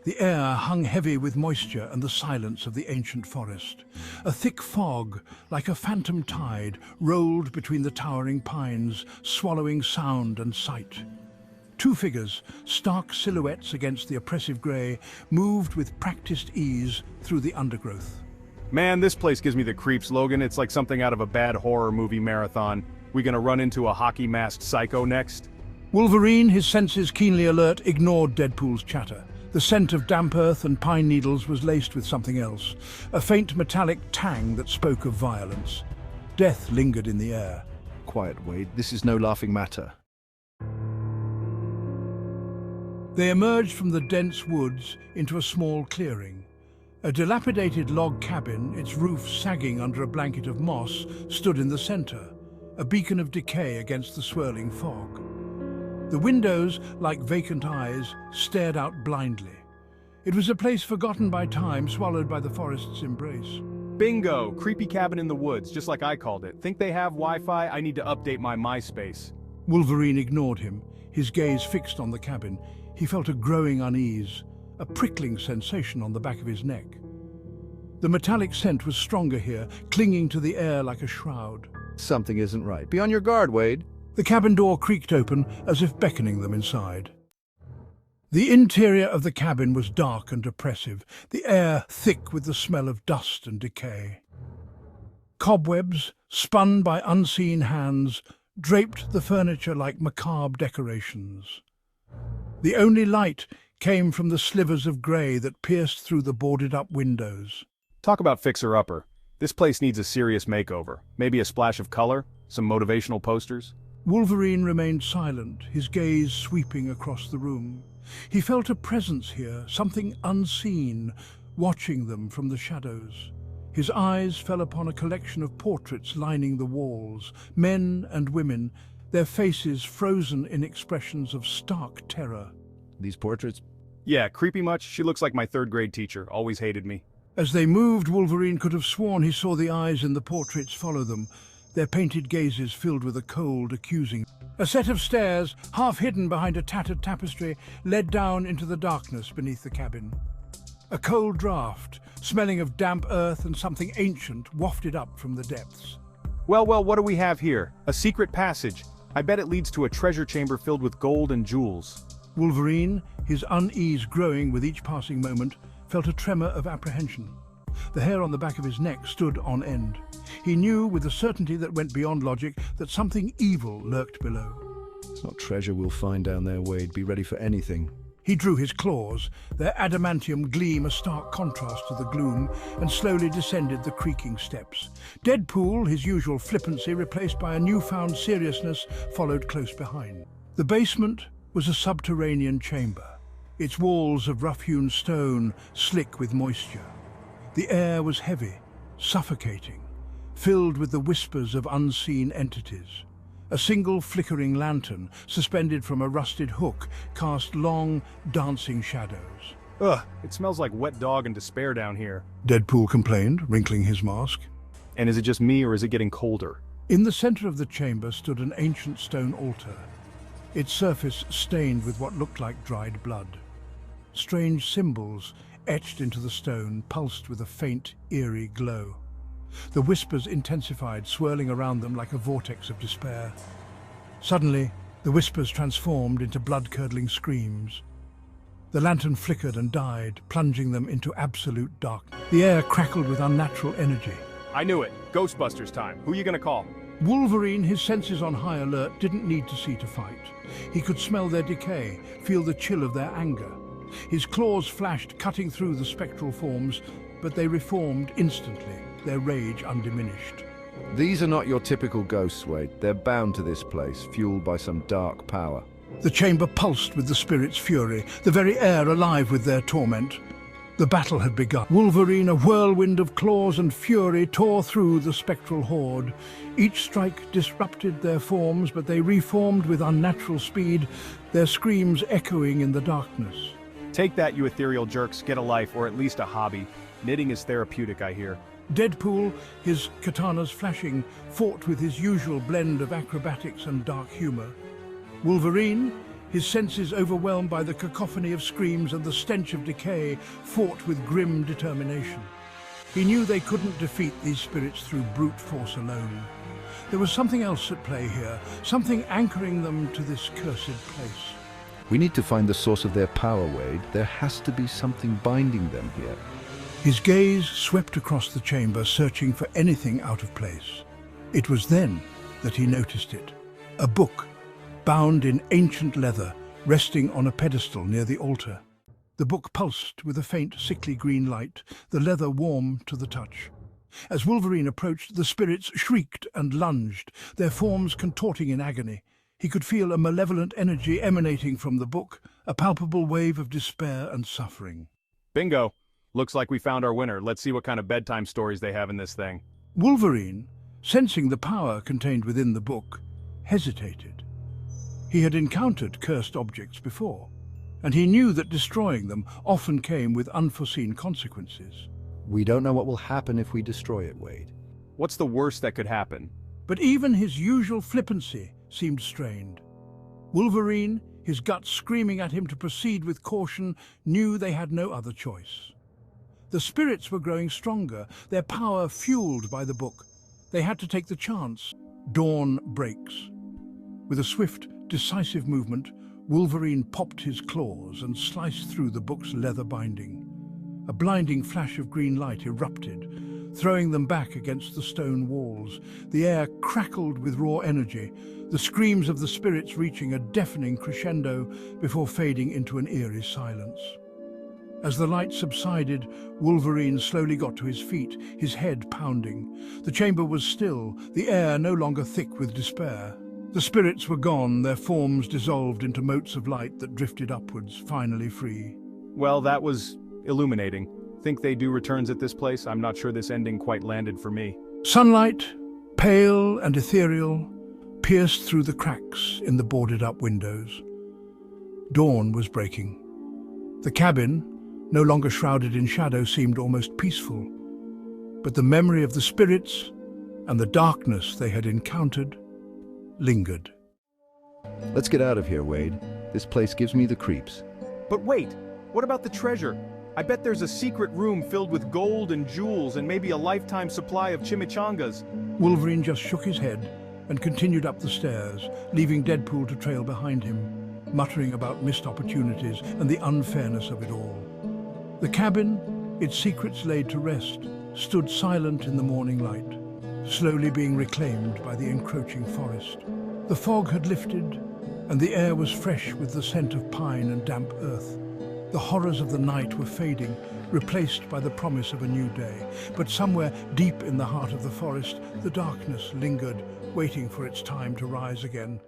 The air hung heavy with moisture and the silence of the ancient forest. A thick fog, like a phantom tide, rolled between the towering pines, swallowing sound and sight. Two figures, stark silhouettes against the oppressive grey, moved with practiced ease through the undergrowth. Man, this place gives me the creeps, Logan. It's like something out of a bad horror movie marathon. We gonna run into a hockey-masked psycho next? Wolverine, his senses keenly alert, ignored Deadpool's chatter. The scent of damp earth and pine needles was laced with something else, a faint metallic tang that spoke of violence. Death lingered in the air. Quiet, Wade. This is no laughing matter. They emerged from the dense woods into a small clearing. A dilapidated log cabin, its roof sagging under a blanket of moss, stood in the center, a beacon of decay against the swirling fog. The windows, like vacant eyes, stared out blindly. It was a place forgotten by time, swallowed by the forest's embrace. Bingo! Creepy cabin in the woods, just like I called it. Think they have Wi-Fi? I need to update my MySpace. Wolverine ignored him, his gaze fixed on the cabin. He felt a growing unease, a prickling sensation on the back of his neck. The metallic scent was stronger here, clinging to the air like a shroud. Something isn't right. Be on your guard, Wade. The cabin door creaked open, as if beckoning them inside. The interior of the cabin was dark and oppressive, the air thick with the smell of dust and decay. Cobwebs, spun by unseen hands, draped the furniture like macabre decorations. The only light came from the slivers of grey that pierced through the boarded-up windows. Talk about fixer-upper. This place needs a serious makeover. Maybe a splash of color, some motivational posters. Wolverine remained silent, his gaze sweeping across the room. He felt a presence here, something unseen, watching them from the shadows. His eyes fell upon a collection of portraits lining the walls, men and women, their faces frozen in expressions of stark terror. These portraits? Yeah, creepy much? She looks like my third-grade teacher, always hated me. As they moved, Wolverine could have sworn he saw the eyes in the portraits follow them, their painted gazes filled with a cold, accusing. A set of stairs, half hidden behind a tattered tapestry, led down into the darkness beneath the cabin. A cold draught, smelling of damp earth and something ancient, wafted up from the depths. Well, what do we have here? A secret passage. I bet it leads to a treasure chamber filled with gold and jewels. Wolverine, his unease growing with each passing moment, felt a tremor of apprehension. The hair on the back of his neck stood on end. He knew with a certainty that went beyond logic that something evil lurked below. It's not treasure we'll find down there, Wade. Be ready for anything. He drew his claws, their adamantium gleam a stark contrast to the gloom, and slowly descended the creaking steps. Deadpool, his usual flippancy replaced by a newfound seriousness, followed close behind. The basement was a subterranean chamber, its walls of rough-hewn stone slick with moisture. The air was heavy, suffocating, filled with the whispers of unseen entities. A single flickering lantern, suspended from a rusted hook, cast long, dancing shadows. Ugh, it smells like wet dog and despair down here. Deadpool complained, wrinkling his mask. And is it just me or is it getting colder? In the center of the chamber stood an ancient stone altar, its surface stained with what looked like dried blood. Strange symbols, etched into the stone, pulsed with a faint, eerie glow. The whispers intensified, swirling around them like a vortex of despair. Suddenly, the whispers transformed into blood-curdling screams. The lantern flickered and died, plunging them into absolute darkness. The air crackled with unnatural energy. I knew it. Ghostbusters time. Who you gonna call? Wolverine, his senses on high alert, didn't need to see to fight. He could smell their decay, feel the chill of their anger. His claws flashed, cutting through the spectral forms, but they reformed instantly, their rage undiminished. These are not your typical ghosts, Wade. They're bound to this place, fueled by some dark power. The chamber pulsed with the spirit's fury, the very air alive with their torment. The battle had begun. Wolverine, a whirlwind of claws and fury, tore through the spectral horde. Each strike disrupted their forms, but they reformed with unnatural speed, their screams echoing in the darkness. Take that, you ethereal jerks. Get a life, or at least a hobby. Knitting is therapeutic, I hear. Deadpool, his katanas flashing, fought with his usual blend of acrobatics and dark humor. Wolverine, His senses overwhelmed by the cacophony of screams and the stench of decay, fought with grim determination. He knew they couldn't defeat these spirits through brute force alone. There was something else at play here, something anchoring them to this cursed place. We need to find the source of their power, Wade. There has to be something binding them here. His gaze swept across the chamber, searching for anything out of place. It was then that he noticed it. A book, bound in ancient leather, resting on a pedestal near the altar. The book pulsed with a faint, sickly green light, the leather warm to the touch. As Wolverine approached, the spirits shrieked and lunged, their forms contorting in agony. He could feel a malevolent energy emanating from the book, a palpable wave of despair and suffering. Bingo! Looks like we found our winner. Let's see what kind of bedtime stories they have in this thing. Wolverine, sensing the power contained within the book, hesitated. He had encountered cursed objects before, and he knew that destroying them often came with unforeseen consequences. We don't know what will happen if we destroy it, Wade. What's the worst that could happen? But even his usual flippancy seemed strained. Wolverine, his guts screaming at him to proceed with caution, knew they had no other choice. The spirits were growing stronger, their power fueled by the book. They had to take the chance. Dawn breaks. With a swift, decisive movement, Wolverine popped his claws and sliced through the book's leather binding. A blinding flash of green light erupted, throwing them back against the stone walls. The air crackled with raw energy, the screams of the spirits reaching a deafening crescendo before fading into an eerie silence. As the light subsided, Wolverine slowly got to his feet, his head pounding. The chamber was still, the air no longer thick with despair. The spirits were gone, their forms dissolved into motes of light that drifted upwards, finally free. Well, that was illuminating. Think they do returns at this place? I'm not sure this ending quite landed for me. Sunlight, pale and ethereal, pierced through the cracks in the boarded-up windows. Dawn was breaking. The cabin, no longer shrouded in shadow, seemed almost peaceful. But the memory of the spirits and the darkness they had encountered lingered. Let's get out of here, Wade. This place gives me the creeps. But wait, what about the treasure? I bet there's a secret room filled with gold and jewels and maybe a lifetime supply of chimichangas. Wolverine just shook his head and continued up the stairs, leaving Deadpool to trail behind him, muttering about missed opportunities and the unfairness of it all. The cabin, its secrets laid to rest, stood silent in the morning light, slowly being reclaimed by the encroaching forest. The fog had lifted, and the air was fresh with the scent of pine and damp earth. The horrors of the night were fading, replaced by the promise of a new day. But somewhere deep in the heart of the forest, the darkness lingered, waiting for its time to rise again.